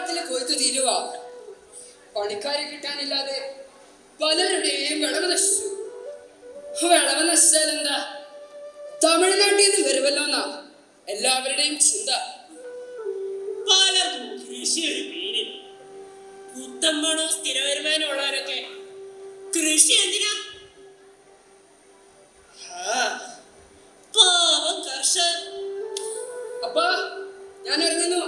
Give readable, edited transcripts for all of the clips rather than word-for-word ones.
കേരളത്തിലെ കൊയ്ത്തു തീരുവ. പണിക്കാരെ കിട്ടാനില്ലാതെ പലരുടെയും വിളവ് നശിച്ചു. വിളവ് നശിച്ചാൽ എന്താ, തമിഴ്നാട്ടിൽ നിന്ന് വരുമല്ലോ എന്നാ എല്ലാവരുടെയും ചിന്ത. പലർക്കും കൃഷി ഒരു പേര്. പുത്തമ്പണോ സ്ഥിര വരുമാനം ഉള്ളവരൊക്കെ കൃഷി എന്തിനാ? പാവം കർഷകർ. അപ്പാ, ഞാൻ ഇറങ്ങുന്നു.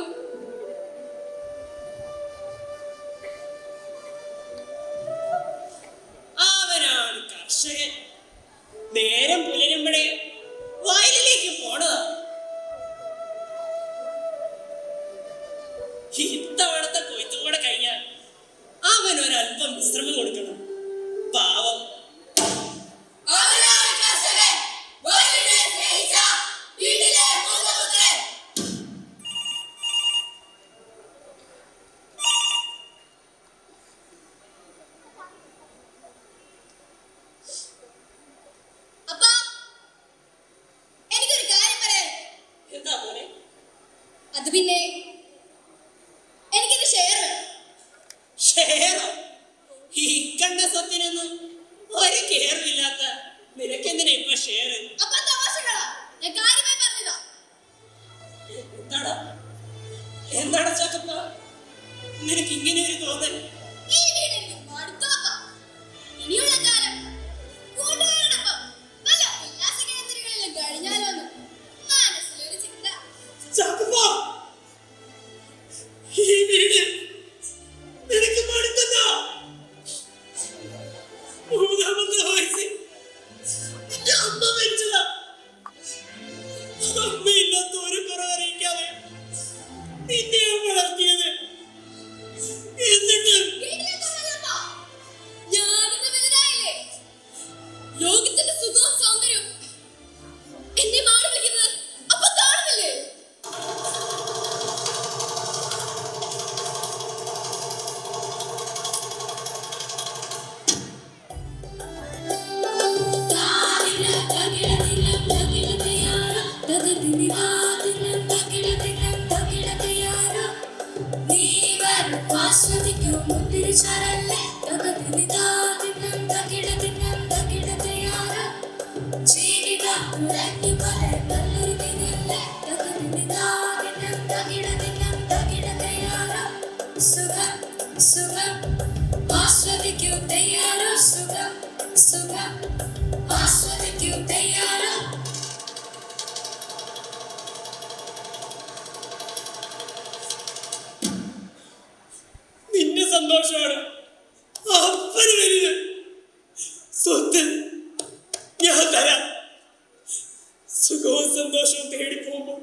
അവനാണ് കർഷകൻ. നേരം പുലരുമ്പോഴേ വയലിലേക്ക് പോണതാ. ഇത്തവണത്തെ കൊയ്ത്തുകൂടെ കഴിഞ്ഞാൽ അവൻ ഒരല്പം വിശ്രമം കൊടുക്കണം. പാവം. എന്താ പോലെ? അത് പിന്നെ എനിക്കൊരു ഷെയർ വേണം. ഷെയറോ? ഈ കണ്ട സ്വത്തിനൊന്നും ഒരു കെയറുമില്ലാത്ത നിനക്കെന്തിനാ ഇപ്പൊ ഷെയർ? അപ്പൊ തമാശകളാ, ഞാൻ കാര്യമായി പറഞ്ഞതാ. എന്താടാ എന്താടാ ചക്കപ്പ, നിനക്ക് ഇങ്ങനെ ഒരു തോന്നൽ? ഈ വീട് എനിക്ക് മടുത്തോപ്പാ. ഇനിയുള്ള കാലം കൂട്ടുകാരോടൊപ്പം നല്ല ഉല്ലാസ കേന്ദ്രങ്ങളിലും കഴിഞ്ഞാലോന്ന് മനസ്സിലൊരു ചിന്ത. ചക്കപ്പ, ഈ വീട് നിനക്ക് മടുത്തതാ? മൂന്നാമത്തെ വയസ്സിൽ നിന്റെ അമ്മ മരിച്ചതാ. അമ്മയില്ലാത്ത ഒരു കുറവറിയിക്കാതെ നിന്നെ വളർത്തിയത്. എന്നിട്ട് വീട്ടിലേക്ക് വന്നതപ്പാ. ഞാനിന്ന് വലുതായില്ലേ? ലോകത്തിന്റെ സുഖവും സൗന്ദര്യവും എന്നെ മാറി വിളിക്കുന്നത് അപ്പൊ കാണുന്നില്ലേ? നിന്റെ സന്തോഷമാണ് അപ്പന് വലുത്. സ്വത്ത് ഞാൻ തരാം. സുഖവും സന്തോഷവും തേടി പോകുമ്പോൾ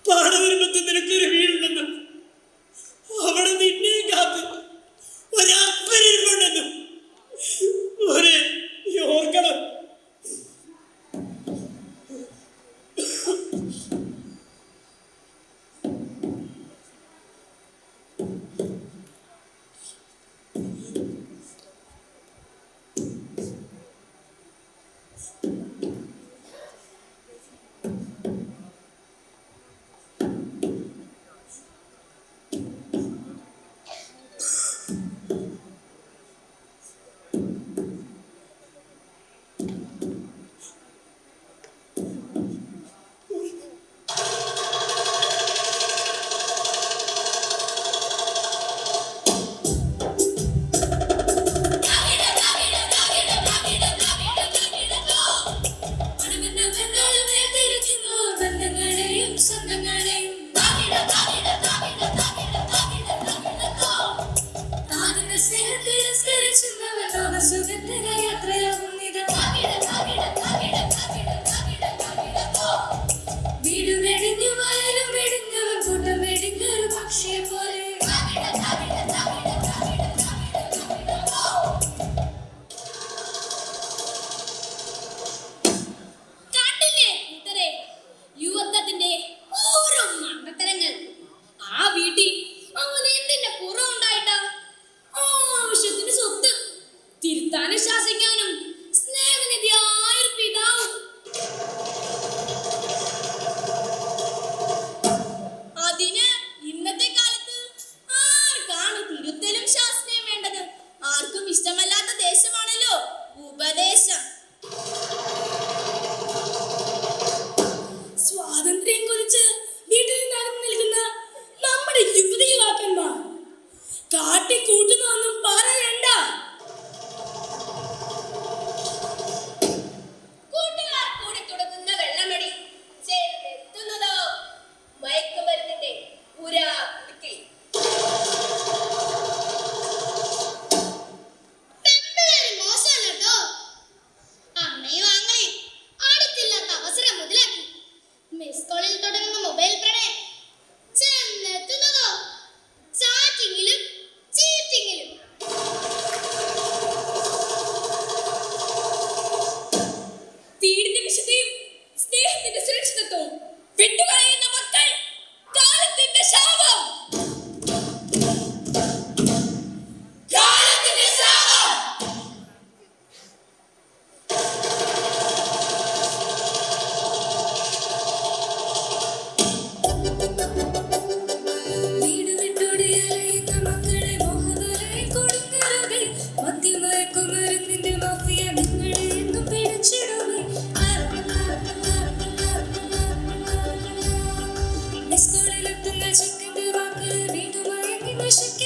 പാടവരുമ്പത്ത് നിനക്കൊരു വീടുണ്ടെന്നും അവിടെ നിന്നെ കാത്ത് ഒരപ്പനിരിപ്പുണ്ടെന്നും ഒരു ഓർക്കണം.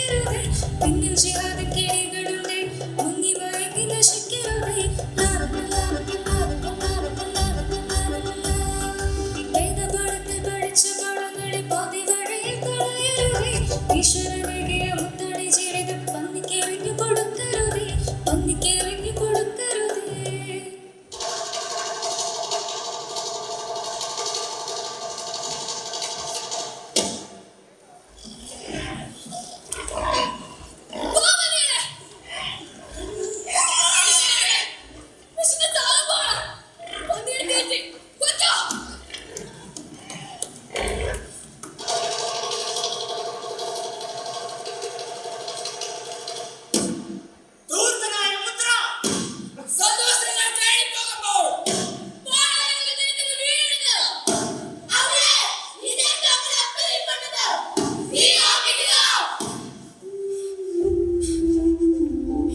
നശിക്കരുതേ പിന്നിൽ ചിറാതെ കിളികളുണ്ട് മുങ്ങി മയങ്ങി നശിക്കരുതേ വേദപാഠത്തിൽ പഠിച്ച പാഠങ്ങളെ പാതി വഴിയിൽ കളയരുതേ ഈശ്വരനേകിയ മുത്തടി ജീവിതം പന്നിക്കെറിഞ്ഞു കൊടുക്കരുതേ പന്നിക്കെറിഞ്ഞു കൊടുക്കരുതേ ധൂർത്തനായ പുത്ര, സന്തോഷങ്ങൾ തേടിപ്പോകുമ്പോൾ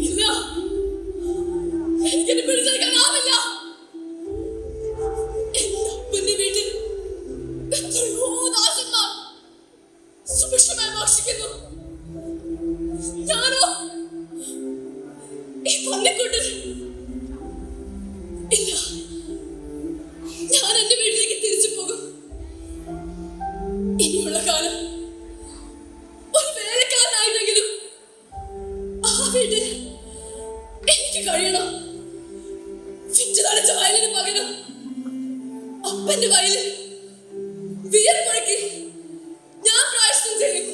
ഇല്ല എനിക്കെന്നെ പിടിച്ചെടുക്കാനാവില്ല എന്റെ അപ്പന്റെ വീട്ടിൽ എത്രയോ ദാസന്മാർ സുഭിക്ഷമായി ഭക്ഷിക്കുന്നു ഞാനോ ഈ പന്നിക്കൂട്ടിൽ ഇല്ല ഞാൻ എന്റെ വീട്ടിലേക്ക് തിരിച്ചു പോകും ഇനിയുള്ള കാലം ഒരു വേലക്കാരനായിട്ടെങ്കിലും ആ വീട്ടിൽ എനിക്ക് കഴിയണം ചുറ്റു തളിച്ച വയലിന് പകരം അപ്പന്റെ വയലിൽ വിയർപ്പുഴക്കി ഞാൻ പ്രായശ്ചിത്തം ചെയ്യും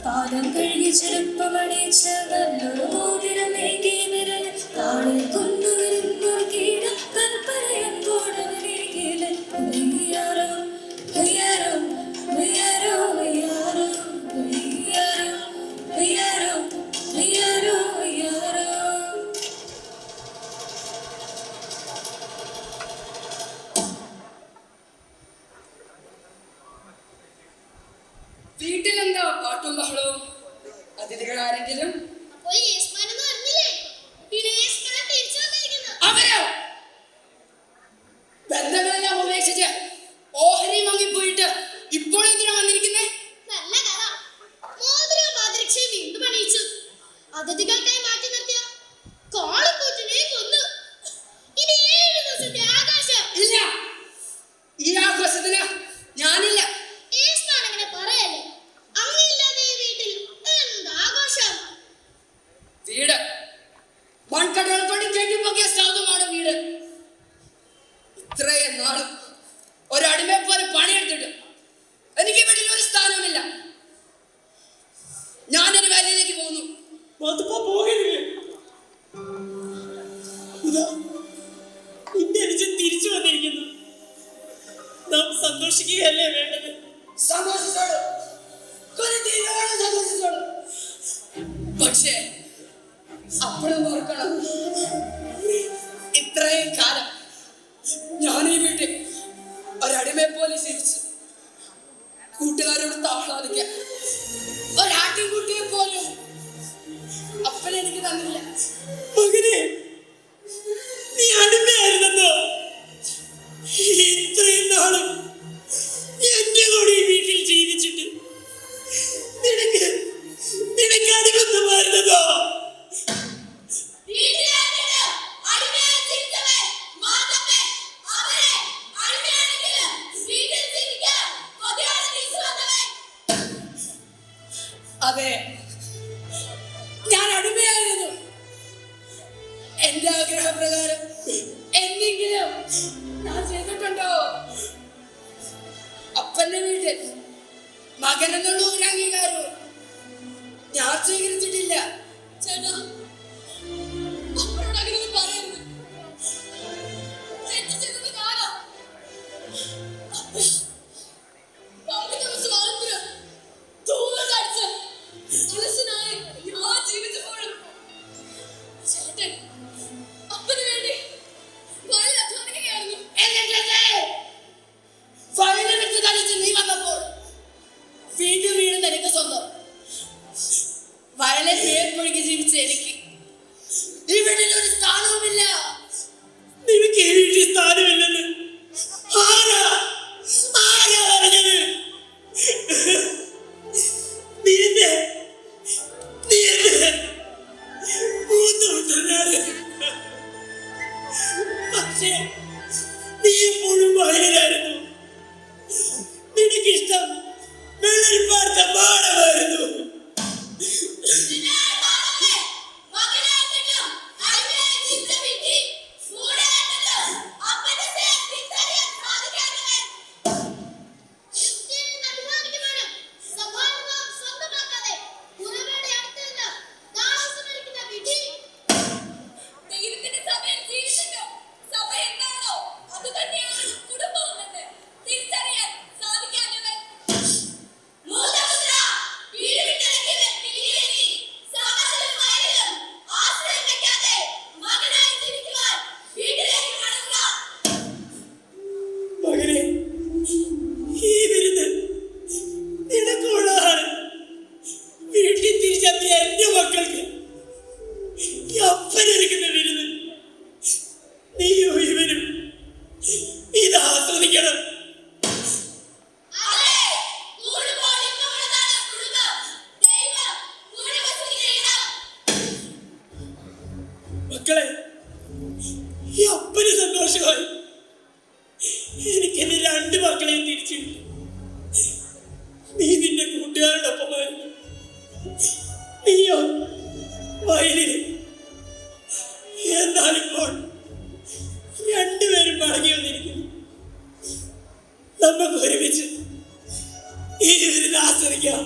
പാദം കഴുകി ചെറുപ്പമണിച്ച നല്ലൊരു മോതിരമേകി വിരൽ താളിൽ കൊന്നുവരുന്നൊരു കീടം കൽപ്പനയും കോടവനേകില് അയ്യാരോ അയ്യാരോ അയ്യാരോ അയ്യാരോ അയ്യാരോ അയ്യാരോ അയ്യാരോ അയ്യാരോ വീട്ടിലെന്താ പാട്ടും ബഹളവും? അതിഥികൾ ആരെങ്കിലും? അവരോ? ബന്ധങ്ങളെല്ലാം ഉപേക്ഷിച്ച് ഓഹരി വാങ്ങിപ്പോയിട്ട് ഇപ്പോൾ എന്തിനാ വന്നിരിക്കുന്നേ? അതിഥികൾക്കായി മാറ്റി നിർത്തിയ കാളക്കൂറ്റിനെ കൊന്നു ഇനി 7 ദിവസത്തെ ആകാശം ഇല്ല, ഈ ആഘോഷത്തിന് ഞാനില്ല. അങ്ങനെ പറയല്ലേ അങ്ങില്ലാതെ ഈ വീട്ടിൽ എന്താഘോഷം വീട് മൺകടകൾ കൊണ്ട് കെട്ടിപ്പൊക്കിയ സൗധമാണ് വീട്. ഇത്രയും നാളും ഒരടിമയെ പോലെ പണിയെടുത്തിട്ട് എനിക്ക് വീട്ടിൽ ഒരു സ്ഥാനവുമില്ല. ഞാനൊരു വേലയിലേക്ക് പോകുന്നു. അതിപ്പോ പോകരുത്. നിന്റെ അനുജൻ തിരിച്ചു വന്നിരിക്കുന്നു. നാം സന്തോഷിക്കുകയല്ലേ വേണ്ടത്? സന്തോഷിച്ചോളൂ, കൊതിതീരോളം സന്തോഷിച്ചോളൂ. പക്ഷേ അപ്പോഴും ഓർക്കണം, ഇത്രയും കാലം ഞാൻ ഈ വീട്ടിൽ ഒരടിമയെ പോലെ ജീവിച്ചു. കൂട്ടുകാരോട് താഹ്ലാദിക്കാൻ ഒരാട്ടിൻകുട്ടിയെ പോലും അപ്പനെനിക്ക് തന്നില്ല. മകനെ, നീ അടിമയായിരുന്നോ? ഇത്രയും നാളും എന്റെ കൂടെ ഈ വീട്ടിൽ ജീവിച്ചിട്ട് നിനക്ക് അടിമത്തമായിരുന്നതോ? അതെ, ഞാൻ അടിമയായിരുന്നു. എന്റെ ആഗ്രഹപ്രകാരം എന്തെങ്കിലും ഞാൻ ചെയ്തിട്ടുണ്ടോ? അപ്പന്റെ വീട്ടിൽ മകനെന്നുള്ള ഒരു അംഗീകാരവും ഞാൻ സ്വീകരിച്ചിട്ടില്ല. ചേട്ടാ, അപ്പനോട് അങ്ങനെ പറയരുത്. തെറ്റ് ചെയ്തത് ഞാനാ. പങ്കിട്ട സ്വാതന്ത്ര്യം തൂവലടിച്ച് അലസനായി ഞാൻ ജീവിച്ചപ്പോഴും ചേട്ടൻ അപ്പന് വേണ്ടി വയലിൽ അധ്വാനിക്കുകയായിരുന്നു. വയലിൽ വിട്ട് തളിച്ച് നീ വന്നപ്പോൾ വീണ്ടും വീണ്ടും നിനക്ക് സ്വന്തം. വയലിൽ വേർപ്പൊഴുകി ജീവിച്ച എനിക്ക് ഈ വീട്ടിൽ ഒരു സ്ഥാനവുമില്ല. നിനക്ക് ഈ വീട്ടിൽ സ്ഥാനമില്ലെന്ന് ആരാ പറഞ്ഞത്? നീ എന്റെ മൂത്ത പുത്രനാണ്. പക്ഷേ നീ എപ്പോഴും വയലായിരുന്നു. നിനക്കിഷ്ടം വെള്ളരിപ്പാർത്ത പാടമായിരുന്നു. ദൈവത്തിന്റെ സഭയിൽ ജീവിച്ചിട്ട് സഭ എന്താണോ അത് തന്നെയാണ് കുടുംബമെന്ന് തിരിച്ചറിയാൻ സാധിക്കാഞ്ഞവൻ മകനെ, ഈ വിരുന്ന് നിനക്കുള്ളതാണ്. വീട്ടിൽ തിരിച്ചെത്തിയ എന്റെ മക്കൾക്ക് ഈ അപ്പനൊരുക്കുന്ന വിരുന്ന് നീയോ ഇവനും ഇത് ആസ്വദിക്കണം. മക്കളെ, ഈ അപ്പന് സന്തോഷമായി. എനിക്ക് എന്റെ 2 മക്കളെയും തിരിച്ചു കിട്ടി. നീ നിന്റെ കൂട്ടുകാരോടൊപ്പമായിരുന്നു. നീയോ വയലിൽ. എന്നാലിപ്പോൾ 2 പേരും മടങ്ങി വന്നിരിക്കുന്നു. നമുക്ക് ഒരുമിച്ച് ഈ വിരുന്ന് ആസ്വദിക്കാം.